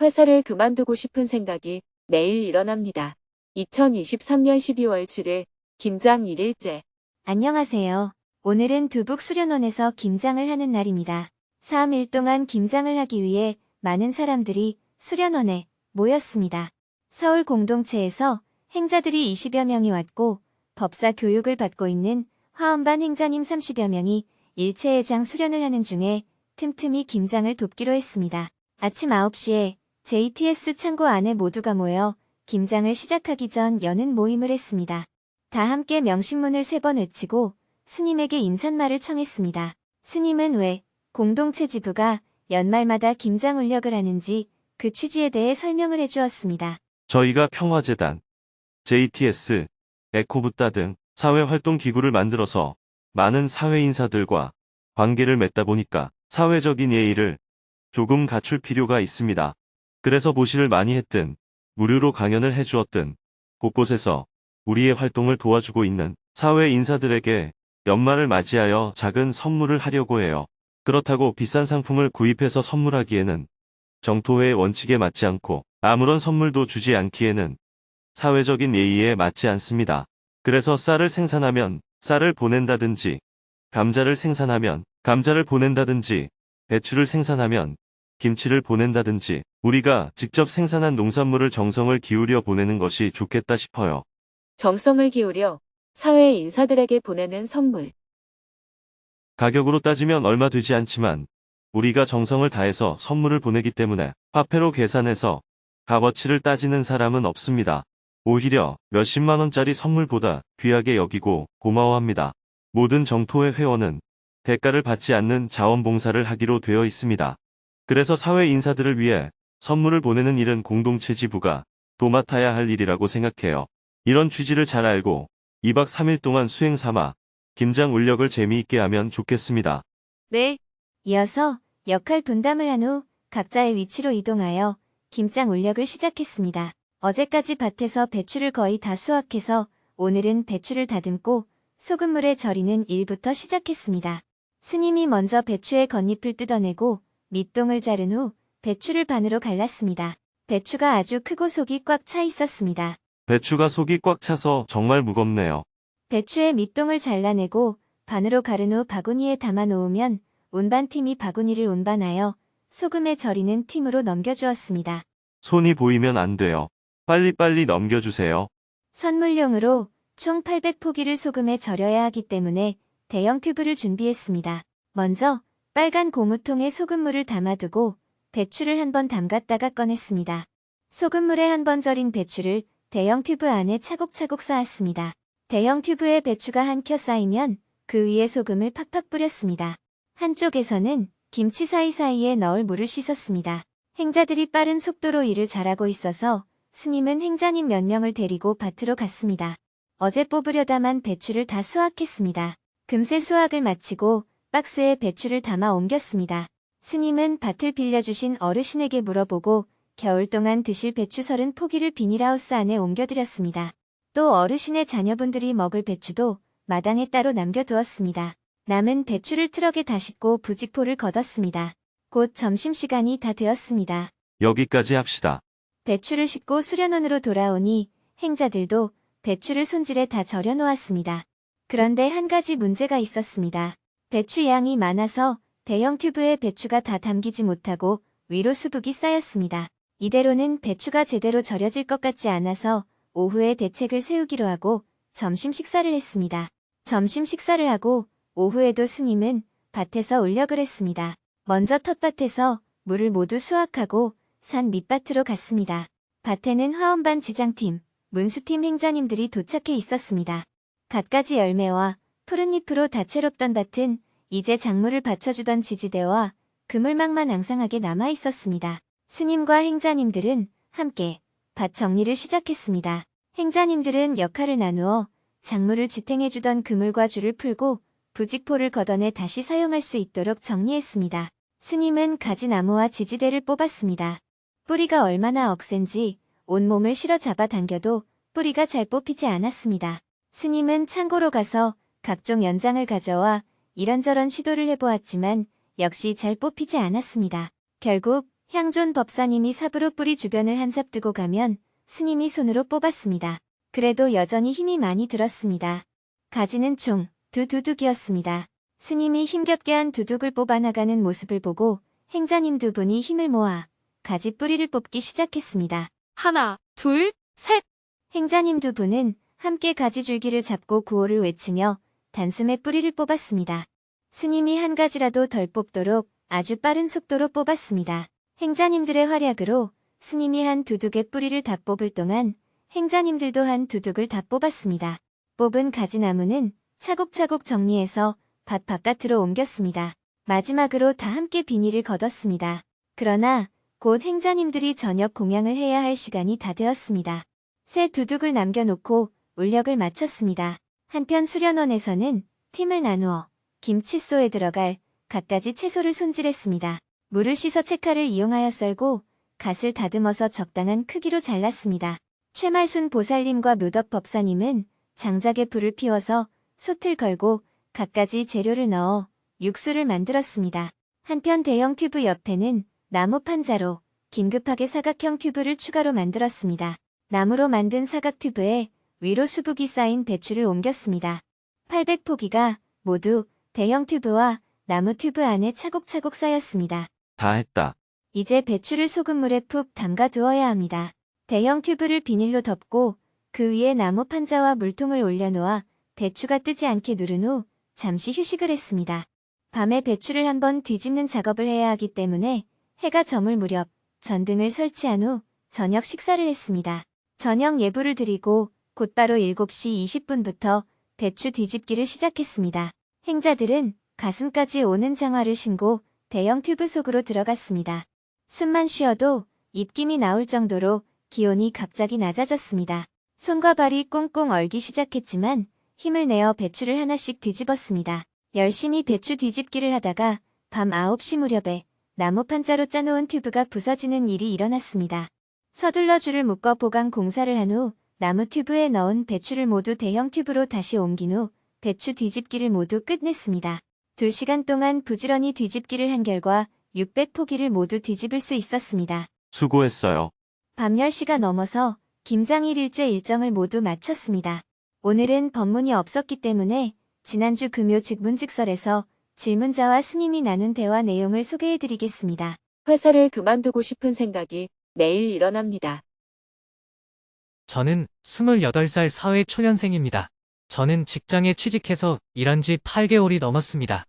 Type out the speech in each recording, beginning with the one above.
회사를 그만두고 싶은 생각이 매일 일어납니다. 2023년 12월 7일 김장 1일째. 안녕하세요. 오늘은 두북수련원에서 김장을 하는 날입니다. 3일 동안 김장을 하기 위해 많은 사람들이 수련원에 모였습니다. 서울 공동체에서 행자들이 20여 명이 왔고 법사 교육을 받고 있는 화엄반 행자님 30여 명이 일체해장 수련을 하는 중에 틈틈이 김장을 돕기로 했습니다. 아침 9시에 JTS 창고 안에 모두가 모여 김장을 시작하기 전 여는 모임을 했습니다. 다 함께 명심문을 3번 외치고 스님에게 인사말을 청했습니다. 스님은 왜 공동체 지부가 연말마다 김장 울력을 하는지 그 취지에 대해 설명을 해주었습니다. 저희가 평화재단, JTS, 에코붓다 등 사회활동 기구를 만들어서 많은 사회인사들과 관계를 맺다 보니까 사회적인 예의를 조금 갖출 필요가 있습니다. 그래서 모시를 많이 했든 무료로 강연을 해주었든 곳곳에서 우리의 활동을 도와주고 있는 사회인사들에게 연말을 맞이하여 작은 선물을 하려고 해요. 그렇다고 비싼 상품을 구입해서 선물하기에는 정토회의 원칙에 맞지 않고 아무런 선물도 주지 않기에는 사회적인 예의에 맞지 않습니다. 그래서 쌀을 생산하면 쌀을 보낸다든지, 감자를 생산하면 감자를 보낸다든지, 배추를 생산하면 김치를 보낸다든지 우리가 직접 생산한 농산물을 정성을 기울여 보내는 것이 좋겠다 싶어요. 정성을 기울여 사회 인사들에게 보내는 선물. 가격으로 따지면 얼마 되지 않지만 우리가 정성을 다해서 선물을 보내기 때문에 화폐로 계산해서 값어치를 따지는 사람은 없습니다. 오히려 몇십만 원짜리 선물보다 귀하게 여기고 고마워합니다. 모든 정토회 회원은 대가를 받지 않는 자원봉사를 하기로 되어 있습니다. 그래서 사회 인사들을 위해 선물을 보내는 일은 공동체 지부가 도맡아야 할 일이라고 생각해요. 이런 취지를 잘 알고 2박 3일 동안 수행 삼아 김장 울력을 재미있게 하면 좋겠습니다. 네. 이어서 역할 분담을 한 후 각자의 위치로 이동하여 김장 울력을 시작했습니다. 어제까지 밭에서 배추를 거의 다 수확해서 오늘은 배추를 다듬고 소금물에 절이는 일부터 시작했습니다. 스님이 먼저 배추의 겉잎을 뜯어내고 밑동을 자른 후 배추를 반으로 갈랐습니다. 배추가 아주 크고 속이 꽉 차 있었습니다. 배추가 속이 꽉 차서 정말 무겁네요. 배추의 밑동을 잘라내고 반으로 가른 후 바구니에 담아 놓으면 운반팀이 바구니를 운반하여 소금에 절이는 팀으로 넘겨주었습니다. 손이 보이면 안 돼요. 빨리빨리 넘겨주세요. 선물용으로 총 800포기를 소금에 절여야 하기 때문에 대형 튜브를 준비했습니다. 먼저 빨간 고무통에 소금물을 담아두고 배추를 한번 담갔다가 꺼냈습니다. 소금물에 한번 절인 배추를 대형 튜브 안에 차곡차곡 쌓았습니다. 대형 튜브에 배추가 한 켜 쌓이면 그 위에 소금을 팍팍 뿌렸습니다. 한쪽에서는 김치 사이사이에 넣을 물을 씻었습니다. 행자들이 빠른 속도로 일을 잘하고 있어서 스님은 행자님 몇 명을 데리고 밭으로 갔습니다. 어제 뽑으려다만 배추를 다 수확했습니다. 금세 수확을 마치고 박스에 배추를 담아 옮겼습니다. 스님은 밭을 빌려주신 어르신에게 물어보고 겨울 동안 드실 배추 30포기를 비닐하우스 안에 옮겨드렸습니다. 또 어르신의 자녀분들이 먹을 배추도 마당에 따로 남겨두었습니다. 남은 배추를 트럭에 다 싣고 부직포를 걷었습니다. 곧 점심시간이 다 되었습니다. 여기까지 합시다. 배추를 싣고 수련원으로 돌아오니 행자들도 배추를 손질해 다 절여 놓았습니다. 그런데 한 가지 문제가 있었습니다. 배추 양이 많아서 대형 튜브에 배추가 다 담기지 못하고 위로 수북이 쌓였습니다. 이대로는 배추가 제대로 절여질 것 같지 않아서 오후에 대책을 세우기로 하고 점심 식사를 했습니다. 점심 식사를 하고 오후에도 스님은 밭에서 울력을 했습니다. 먼저 텃밭에서 물을 모두 수확하고 산 밑밭으로 갔습니다. 밭에는 화엄반 지장팀, 문수팀 행자님들이 도착해 있었습니다. 갖가지 열매와 푸른 잎으로 다채롭던 밭은 이제 작물을 받쳐주던 지지대와 그물망만 앙상하게 남아 있었습니다. 스님과 행자님들은 함께 밭 정리를 시작했습니다. 행자님들은 역할을 나누어 작물을 지탱해주던 그물과 줄을 풀고 부직포를 걷어내 다시 사용할 수 있도록 정리했습니다. 스님은 가지나무와 지지대를 뽑았습니다. 뿌리가 얼마나 억센지 온몸을 실어 잡아 당겨도 뿌리가 잘 뽑히지 않았습니다. 스님은 창고로 가서 각종 연장을 가져와 이런저런 시도를 해보았지만 역시 잘 뽑히지 않았습니다. 결국 향존 법사님이 삽으로 뿌리 주변을 한삽 뜨고 가면 스님이 손으로 뽑았습니다. 그래도 여전히 힘이 많이 들었습니다. 가지는 총 두 두둑이었습니다. 스님이 힘겹게 한 두둑을 뽑아나가는 모습을 보고 행자님 두 분이 힘을 모아 가지 뿌리를 뽑기 시작했습니다. 하나, 둘, 셋. 행자님 두 분은 함께 가지 줄기를 잡고 구호를 외치며 단숨에 뿌리를 뽑았습니다. 스님이 한 가지라도 덜 뽑도록 아주 빠른 속도로 뽑았습니다. 행자님들의 활약으로 스님이 한 두둑의 뿌리를 다 뽑을 동안 행자님들도 한 두둑을 다 뽑았습니다. 뽑은 가지나무는 차곡차곡 정리해서 밭 바깥으로 옮겼습니다. 마지막으로 다 함께 비닐을 걷었습니다. 그러나 곧 행자님들이 저녁 공양을 해야 할 시간이 다 되었습니다. 새 두둑을 남겨놓고 울력을 마쳤습니다. 한편 수련원에서는 팀을 나누어 김칫소에 들어갈 갖가지 채소를 손질했습니다. 물을 씻어 채칼을 이용하여 썰고 갓을 다듬어서 적당한 크기로 잘랐습니다. 최말순 보살님과 묘덕 법사님은 장작에 불을 피워서 솥을 걸고 갖가지 재료를 넣어 육수를 만들었습니다. 한편 대형 튜브 옆에는 나무 판자로 긴급하게 사각형 튜브를 추가로 만들었습니다. 나무로 만든 사각 튜브에 위로 수북이 쌓인 배추를 옮겼습니다. 800포기가 모두 대형 튜브와 나무 튜브 안에 차곡차곡 쌓였습니다. 다 했다. 이제 배추를 소금물에 푹 담가 두어야 합니다. 대형 튜브를 비닐로 덮고 그 위에 나무 판자와 물통을 올려놓아 배추가 뜨지 않게 누른 후 잠시 휴식을 했습니다. 밤에 배추를 한번 뒤집는 작업을 해야 하기 때문에 해가 저물 무렵 전등을 설치한 후 저녁 식사를 했습니다. 저녁 예불을 드리고 곧바로 7시 20분부터 배추 뒤집기를 시작했습니다. 행자들은 가슴까지 오는 장화를 신고 대형 튜브 속으로 들어갔습니다. 숨만 쉬어도 입김이 나올 정도로 기온이 갑자기 낮아졌습니다. 손과 발이 꽁꽁 얼기 시작했지만 힘을 내어 배추를 하나씩 뒤집었습니다. 열심히 배추 뒤집기를 하다가 밤 9시 무렵에 나무 판자로 짜놓은 튜브가 부서지는 일이 일어났습니다. 서둘러 줄을 묶어 보강 공사를 한 후 나무 튜브에 넣은 배추를 모두 대형 튜브로 다시 옮긴 후 배추 뒤집기를 모두 끝냈습니다. 2시간 동안 부지런히 뒤집기를 한 결과 600포기를 모두 뒤집을 수 있었습니다. 수고했어요. 밤 10시가 넘어서 김장 1일째 일정을 모두 마쳤습니다. 오늘은 법문이 없었기 때문에 지난주 금요 즉문즉설에서 질문자와 스님이 나눈 대화 내용을 소개해드리겠습니다. 회사를 그만두고 싶은 생각이 매일 일어납니다. 저는 28살 사회 초년생입니다. 저는 직장에 취직해서 일한 지 8개월이 넘었습니다.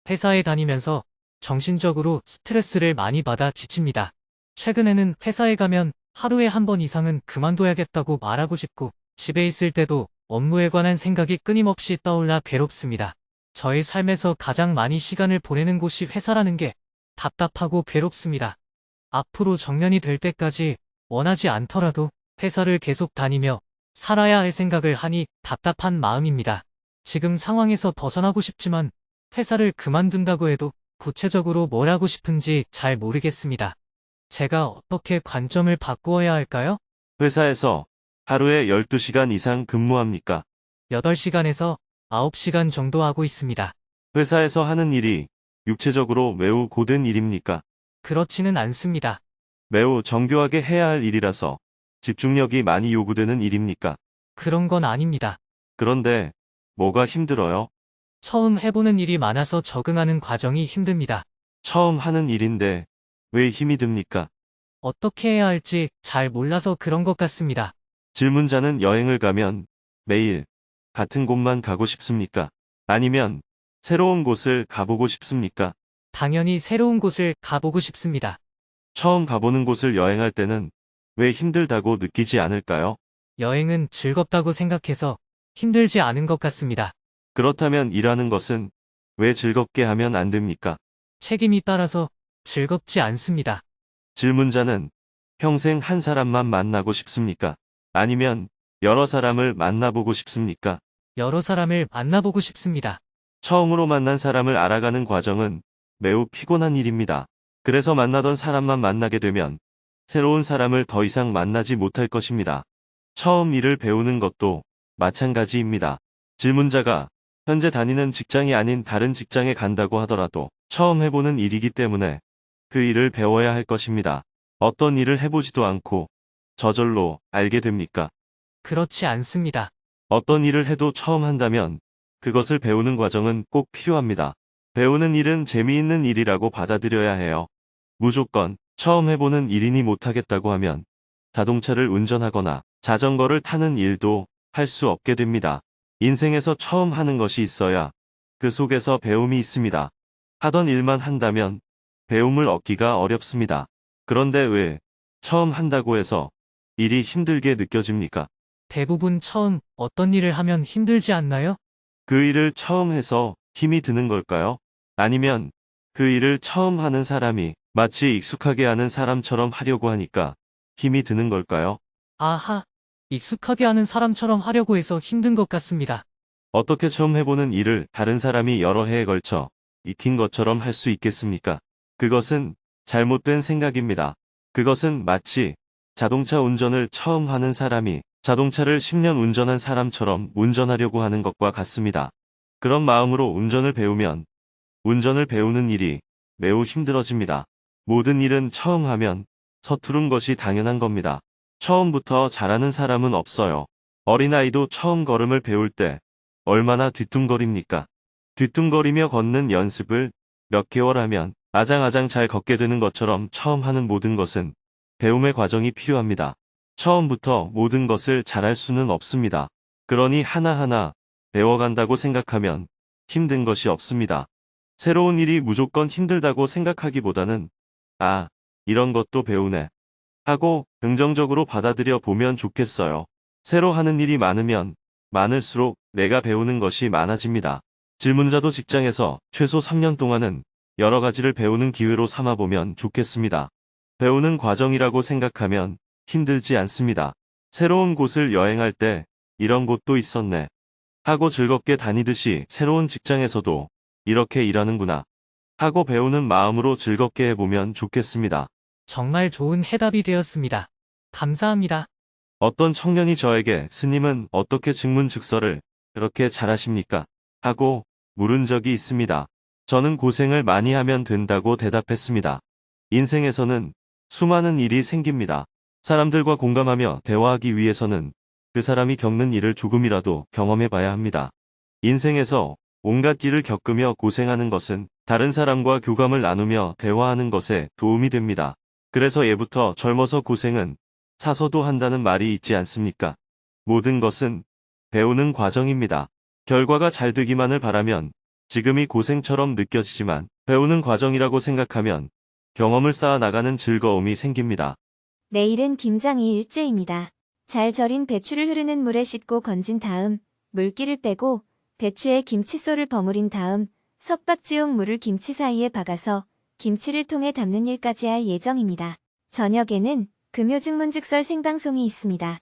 회사에 다니면서 정신적으로 스트레스를 많이 받아 지칩니다. 최근에는 회사에 가면 하루에 한 번 이상은 그만둬야겠다고 말하고 싶고 집에 있을 때도 업무에 관한 생각이 끊임없이 떠올라 괴롭습니다. 저의 삶에서 가장 많이 시간을 보내는 곳이 회사라는 게 답답하고 괴롭습니다. 앞으로 정년이 될 때까지 원하지 않더라도 회사를 계속 다니며 살아야 할 생각을 하니 답답한 마음입니다. 지금 상황에서 벗어나고 싶지만 회사를 그만둔다고 해도 구체적으로 뭘 하고 싶은지 잘 모르겠습니다. 제가 어떻게 관점을 바꾸어야 할까요? 회사에서 하루에 12시간 이상 근무합니까? 8시간에서 9시간 정도 하고 있습니다. 회사에서 하는 일이 육체적으로 매우 고된 일입니까? 그렇지는 않습니다. 매우 정교하게 해야 할 일이라서 집중력이 많이 요구되는 일입니까? 그런 건 아닙니다. 그런데 뭐가 힘들어요? 처음 해보는 일이 많아서 적응하는 과정이 힘듭니다. 처음 하는 일인데 왜 힘이 듭니까? 어떻게 해야 할지 잘 몰라서 그런 것 같습니다. 질문자는 여행을 가면 매일 같은 곳만 가고 싶습니까? 아니면 새로운 곳을 가보고 싶습니까? 당연히 새로운 곳을 가보고 싶습니다. 처음 가보는 곳을 여행할 때는 왜 힘들다고 느끼지 않을까요? 여행은 즐겁다고 생각해서 힘들지 않은 것 같습니다. 그렇다면 일하는 것은 왜 즐겁게 하면 안 됩니까? 책임이 따라서 즐겁지 않습니다. 질문자는 평생 한 사람만 만나고 싶습니까? 아니면 여러 사람을 만나보고 싶습니까? 여러 사람을 만나보고 싶습니다. 처음으로 만난 사람을 알아가는 과정은 매우 피곤한 일입니다. 그래서 만나던 사람만 만나게 되면 새로운 사람을 더 이상 만나지 못할 것입니다. 처음 일을 배우는 것도 마찬가지입니다. 질문자가 현재 다니는 직장이 아닌 다른 직장에 간다고 하더라도 처음 해보는 일이기 때문에 그 일을 배워야 할 것입니다. 어떤 일을 해보지도 않고 저절로 알게 됩니까? 그렇지 않습니다. 어떤 일을 해도 처음 한다면 그것을 배우는 과정은 꼭 필요합니다. 배우는 일은 재미있는 일이라고 받아들여야 해요. 무조건 처음 해보는 일이니 못하겠다고 하면 자동차를 운전하거나 자전거를 타는 일도 할 수 없게 됩니다. 인생에서 처음 하는 것이 있어야 그 속에서 배움이 있습니다. 하던 일만 한다면 배움을 얻기가 어렵습니다. 그런데 왜 처음 한다고 해서 일이 힘들게 느껴집니까? 대부분 처음 어떤 일을 하면 힘들지 않나요? 그 일을 처음 해서 힘이 드는 걸까요? 아니면 그 일을 처음 하는 사람이 마치 익숙하게 하는 사람처럼 하려고 하니까 힘이 드는 걸까요? 아하, 익숙하게 하는 사람처럼 하려고 해서 힘든 것 같습니다. 어떻게 처음 해보는 일을 다른 사람이 여러 해에 걸쳐 익힌 것처럼 할 수 있겠습니까? 그것은 잘못된 생각입니다. 그것은 마치 자동차 운전을 처음 하는 사람이 자동차를 10년 운전한 사람처럼 운전하려고 하는 것과 같습니다. 그런 마음으로 운전을 배우면 운전을 배우는 일이 매우 힘들어집니다. 모든 일은 처음 하면 서투른 것이 당연한 겁니다. 처음부터 잘하는 사람은 없어요. 어린아이도 처음 걸음을 배울 때 얼마나 뒤뚱거립니까? 뒤뚱거리며 걷는 연습을 몇 개월 하면 아장아장 잘 걷게 되는 것처럼 처음 하는 모든 것은 배움의 과정이 필요합니다. 처음부터 모든 것을 잘할 수는 없습니다. 그러니 하나하나 배워간다고 생각하면 힘든 것이 없습니다. 새로운 일이 무조건 힘들다고 생각하기보다는 아, 이런 것도 배우네 하고 긍정적으로 받아들여 보면 좋겠어요. 새로 하는 일이 많으면 많을수록 내가 배우는 것이 많아집니다. 질문자도 직장에서 최소 3년 동안은 여러 가지를 배우는 기회로 삼아보면 좋겠습니다. 배우는 과정이라고 생각하면 힘들지 않습니다. 새로운 곳을 여행할 때 이런 곳도 있었네 하고 즐겁게 다니듯이 새로운 직장에서도 이렇게 일하는구나 하고 배우는 마음으로 즐겁게 해보면 좋겠습니다. 정말 좋은 해답이 되었습니다. 감사합니다. 어떤 청년이 저에게 스님은 어떻게 증문즉서를 그렇게 잘하십니까? 하고 물은 적이 있습니다. 저는 고생을 많이 하면 된다고 대답했습니다. 인생에서는 수많은 일이 생깁니다. 사람들과 공감하며 대화하기 위해서는 그 사람이 겪는 일을 조금이라도 경험해 봐야 합니다. 인생에서 온갖 일을 겪으며 고생하는 것은 다른 사람과 교감을 나누며 대화하는 것에 도움이 됩니다. 그래서 예부터 젊어서 고생은 사서도 한다는 말이 있지 않습니까? 모든 것은 배우는 과정입니다. 결과가 잘 되기만을 바라면 지금이 고생처럼 느껴지지만 배우는 과정이라고 생각하면 경험을 쌓아 나가는 즐거움이 생깁니다. 내일은 김장이 일제입니다. 잘 절인 배추를 흐르는 물에 씻고 건진 다음 물기를 빼고 배추에 김칫솔을 버무린 다음 석박지용 물을 김치 사이에 박아서 김치를 통에 담는 일까지 할 예정입니다. 저녁에는 금요증문즉설 생방송이 있습니다.